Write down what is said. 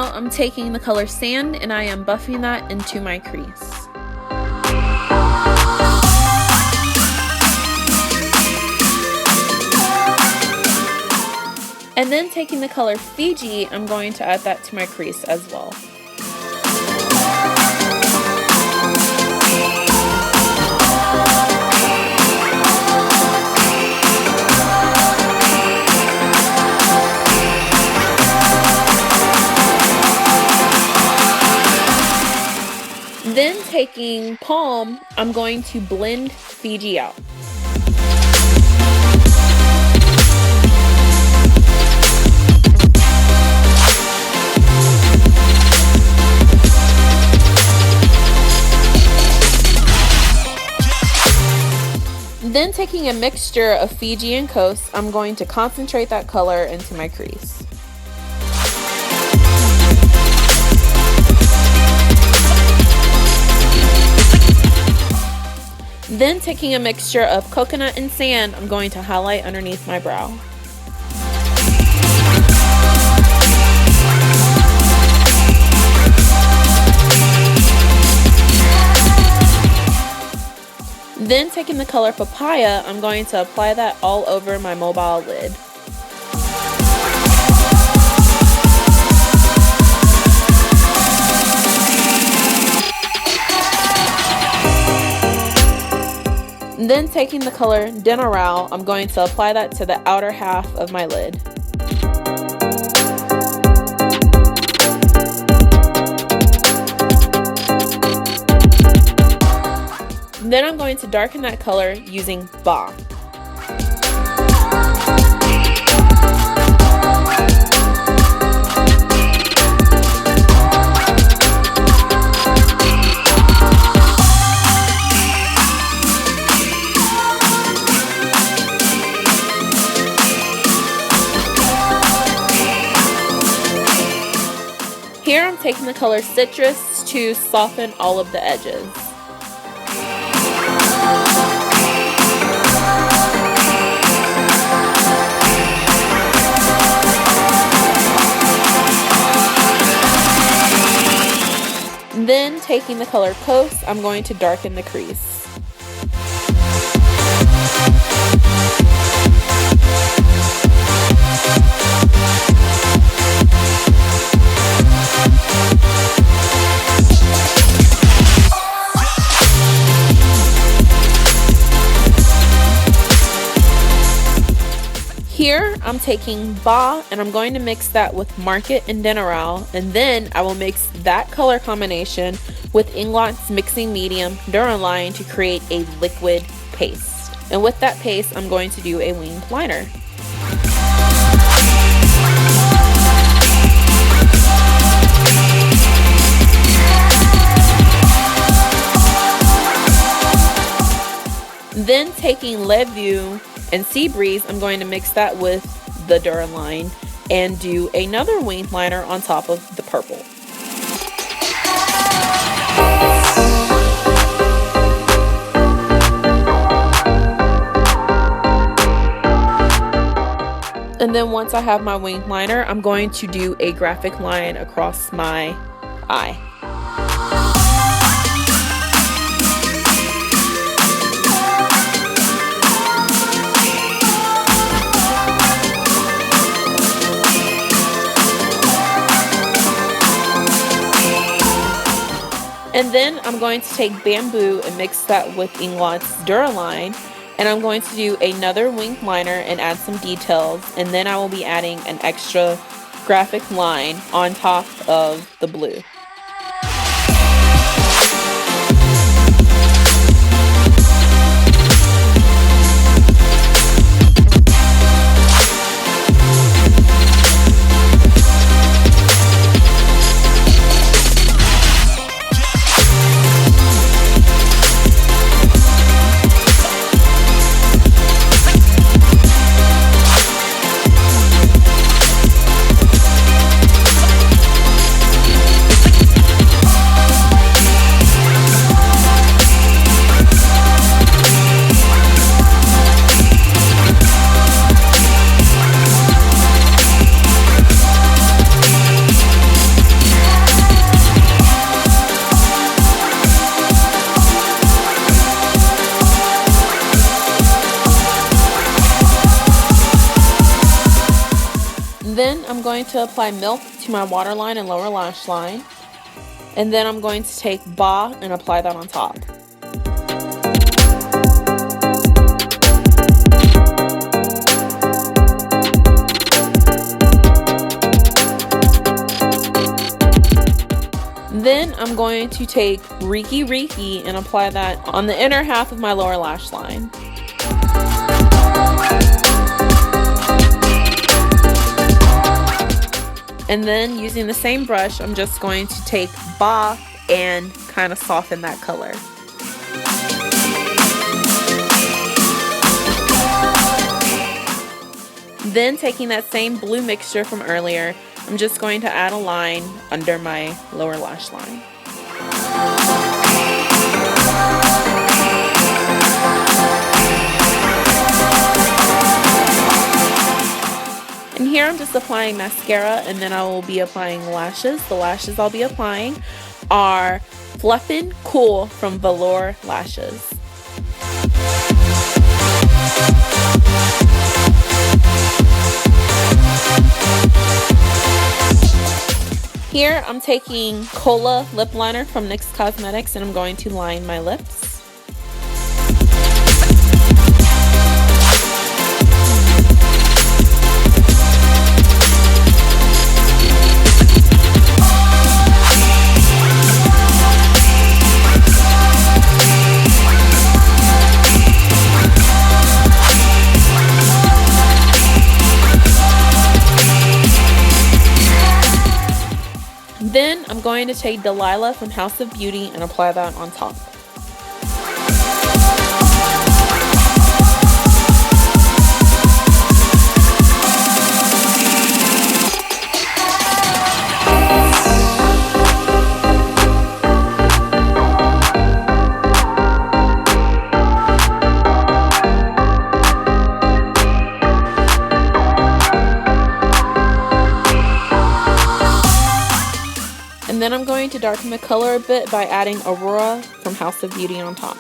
Now I'm taking the color Sand and I am buffing that into my crease. And then taking the color Fiji, I'm going to add that to my crease as well. Then taking Palm, I'm going to blend Fiji out. Then taking a mixture of Fiji and Coast, I'm going to concentrate that color into my crease. Then taking a mixture of Coconut and Sand, I'm going to highlight underneath my brow. Then taking the color Papaya, I'm going to apply that all over my mobile lid. Then taking the color Denarau, I'm going to apply that to the outer half of my lid. Then I'm going to darken that color using Ba. Here I'm taking the color Citrus to soften all of the edges. Then taking the color Coast, I'm going to darken the crease. Here I'm taking Ba and I'm going to mix that with Market and Denarau, and then I will mix that color combination with INGLOT's mixing medium DURALINE to create a liquid paste. And with that paste I'm going to do a winged liner. Then taking Levu and Sea Breeze, I'm going to mix that with the DURALINE and do another winged liner on top of the purple. And then once I have my winged liner, I'm going to do a graphic line across my eye. And then I'm going to take Bamboo and mix that with INGLOT's DURALINE, and I'm going to do another winged liner and add some details, and then I will be adding an extra graphic line on top of the blue. Then I'm going to apply milk to my waterline and lower lash line. And then I'm going to take Beige and apply that on top. Then I'm going to take Reiki-Reiki and apply that on the inner half of my lower lash line. And then using the same brush, I'm just going to take Beige and kind of soften that color. Then taking that same blue mixture from earlier, I'm just going to add a line under my lower lash line. And here I'm just applying mascara, and then I will be applying lashes. The lashes I'll be applying are Fluff and Cool from Velour lashes. Here I'm taking Cola lip liner from NYX Cosmetics, and I'm going to line my lips. Then I'm going to take Delilah from House of Beauty and apply that on top. And then I'm going to darken the color a bit by adding Aurora from House of Beauty on top.